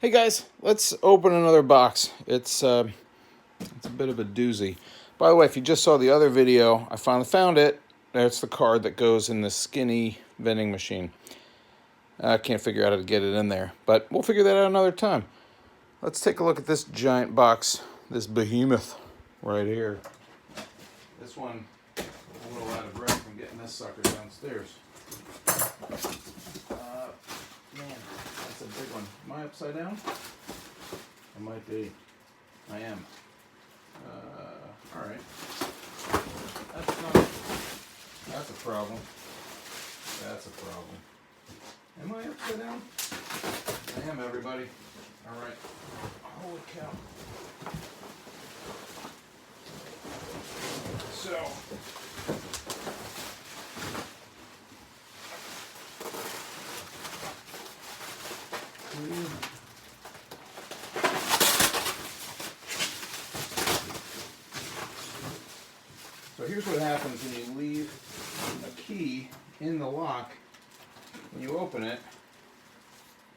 Hey guys, let's open another box. It's a bit of a doozy. By the way, if you just saw the other video, I finally found it. That's the card that goes in the skinny vending machine. I can't figure out how to get it in there, but we'll figure that out another time. Let's take a look at this giant box, this behemoth right here. This one, a little out of breath from getting this sucker downstairs. Man, that's a big one. Am I upside down? I might be. I am. Alright. That's a problem. That's a problem. Am I upside down? I am, everybody. Alright. Holy cow. So. So here's what happens when you leave a key in the lock. When you open it,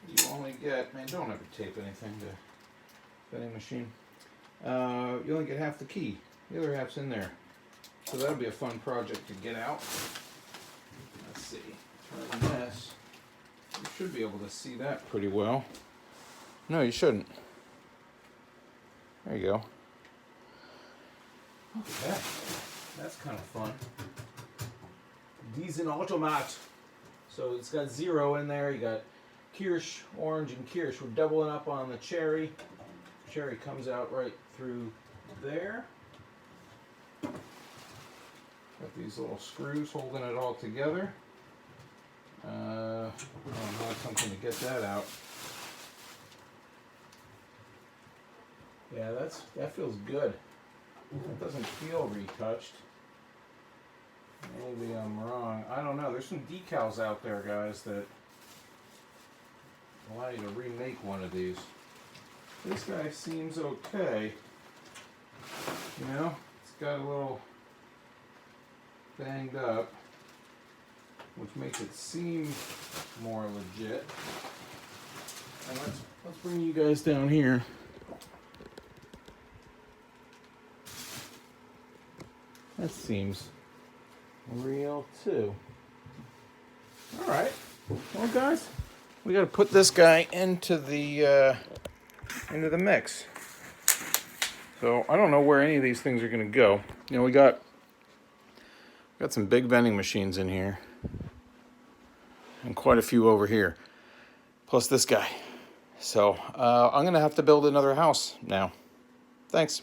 you only get, man, don't ever tape anything to vending machine. You only get half the key. The other half's in there. So that'll be a fun project to get out. Let's see. Turn this. You should be able to see that pretty well. No, you shouldn't. There you go. Okay. That's kind of fun. Diesen Automat. So it's got 0 in there. You got Kirsch, orange, and Kirsch. We're doubling up on the cherry. Cherry comes out right through there. Got these little screws holding it all together. I'll have something to get that out. Yeah, that feels good. That doesn't feel retouched. Maybe I'm wrong. I don't know. There's some decals out there, guys, that allow you to remake one of these. This guy seems okay. You know, it's got a little banged up, which makes it seem more legit. And let's bring you guys down here. That seems real too. All right. Well, guys, we got to put this guy into the mix. So I don't know where any of these things are going to go. You know, we got some big vending machines in here, and quite a few over here, plus this guy. So I'm going to have to build another house now. Thanks.